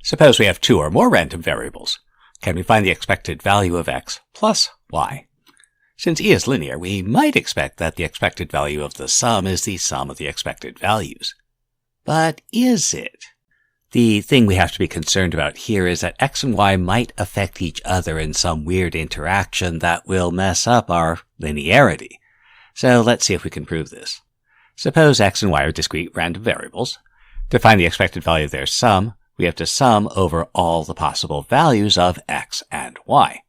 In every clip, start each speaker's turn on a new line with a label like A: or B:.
A: Suppose we have two or more random variables. Can we find the expected value of x plus y? Since e is linear, we might expect that the expected value of the sum is the sum of the expected values. But is it? The thing we have to be concerned about here is that x and y might affect each other in some weird interaction that will mess up our linearity. So let's see if we can prove this. Suppose x and y are discrete random variables. To find the expected value of their sum, we have to sum over all the possible values of x and y.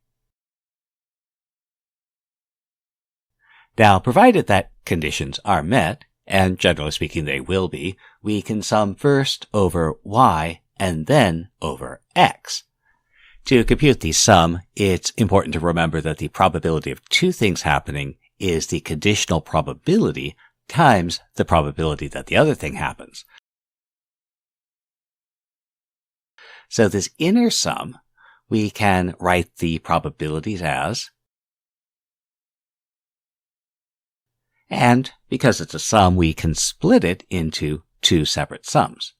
A: Now, provided that conditions are met, and generally speaking they will be, we can sum first over y and then over x. To compute the sum, it's important to remember that the probability of two things happening is the conditional probability times the probability that the other thing happens. So this inner sum, we can write the probabilities as, and because it's a sum, we can split it into two separate sums.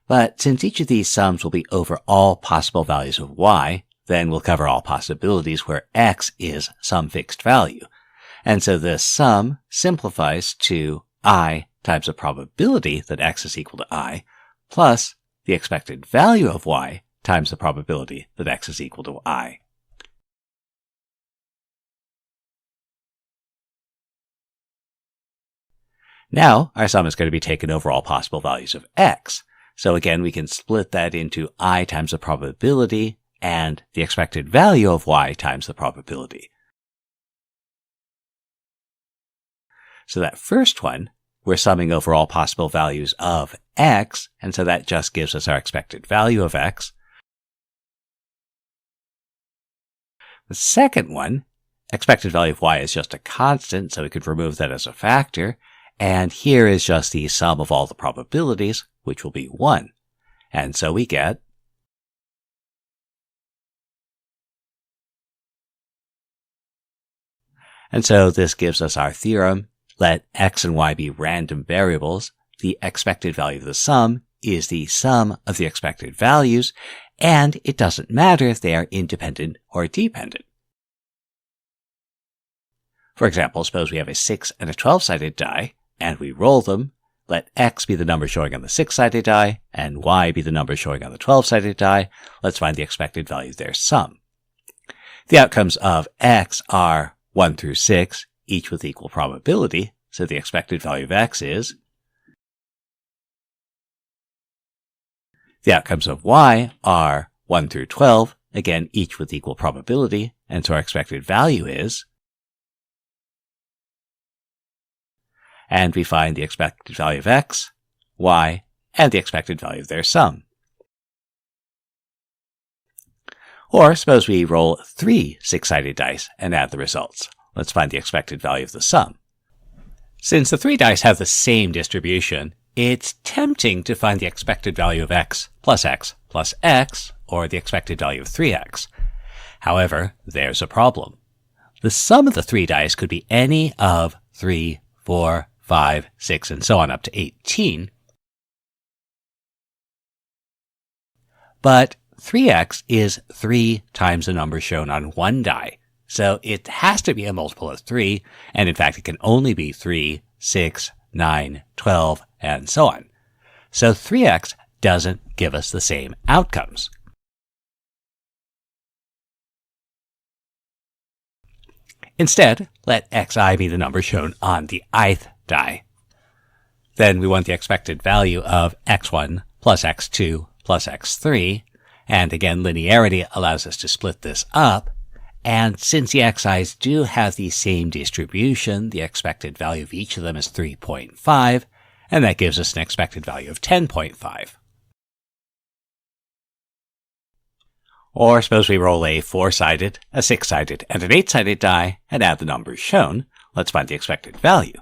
A: But since each of these sums will be over all possible values of y, then we'll cover all possibilities where x is some fixed value. And so this sum simplifies to I times the probability that x is equal to I, plus the expected value of y times the probability that x is equal to I. Now, our sum is going to be taken over all possible values of x. So again, we can split that into I times the probability and the expected value of y times the probability. So that first one, we're summing over all possible values of x, and so that just gives us our expected value of x. The second one, expected value of y is just a constant, so we could remove that as a factor. And here is just the sum of all the probabilities, which will be 1. And so we get and so this gives us our theorem. Let x and y be random variables. The expected value of the sum is the sum of the expected values, and it doesn't matter if they are independent or dependent. For example, suppose we have a 6 and a 12-sided die, and we roll them. Let x be the number showing on the 6-sided die, and y be the number showing on the 12-sided die. Let's find the expected value of their sum. The outcomes of x are 1 through 6, each with equal probability, so the expected value of x is. The outcomes of y are 1 through 12, again each with equal probability, and so our expected value is. And we find the expected value of x, y, and the expected value of their sum. Or suppose we roll 3 6-sided dice and add the results. Let's find the expected value of the sum. Since the 3 dice have the same distribution, it's tempting to find the expected value of x plus x, or the expected value of 3x. However, there's a problem. The sum of the 3 dice could be any of 3, 4, 5, 6, and so on up to 18. But 3x is 3 times the number shown on one die. So it has to be a multiple of 3, and in fact it can only be 3, 6, 9, 12, and so on. So 3x doesn't give us the same outcomes. Instead, let xi be the number shown on the ith die. Then we want the expected value of x1 plus x2 plus x3, and again linearity allows us to split this up. And since the xi's do have the same distribution, the expected value of each of them is 3.5, and that gives us an expected value of 10.5. Or suppose we roll a 4-sided, a 6-sided, and an 8-sided die and add the numbers shown. Let's find the expected value.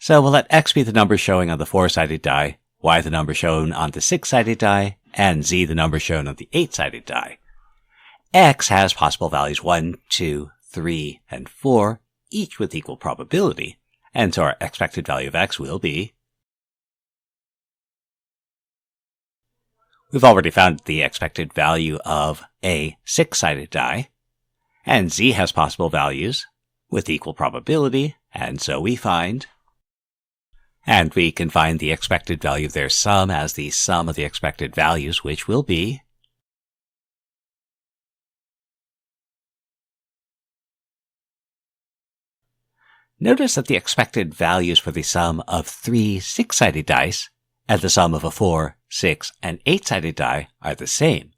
A: So we'll let x be the number showing on the 4-sided die, y the number shown on the 6-sided die, and z the number shown on the 8-sided die. X has possible values 1, 2, 3, and 4, each with equal probability, and so our expected value of x will be We've already found the expected value of a 6-sided die, and Z has possible values with equal probability, and so we can find the expected value of their sum as the sum of the expected values, which will be Notice that the expected values for the sum of 3 6-sided dice and the sum of a 4, 6, and 8-sided die are the same.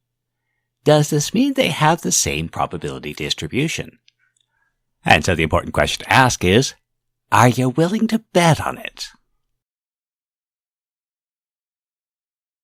A: Does this mean they have the same probability distribution? And so the important question to ask is, are you willing to bet on it?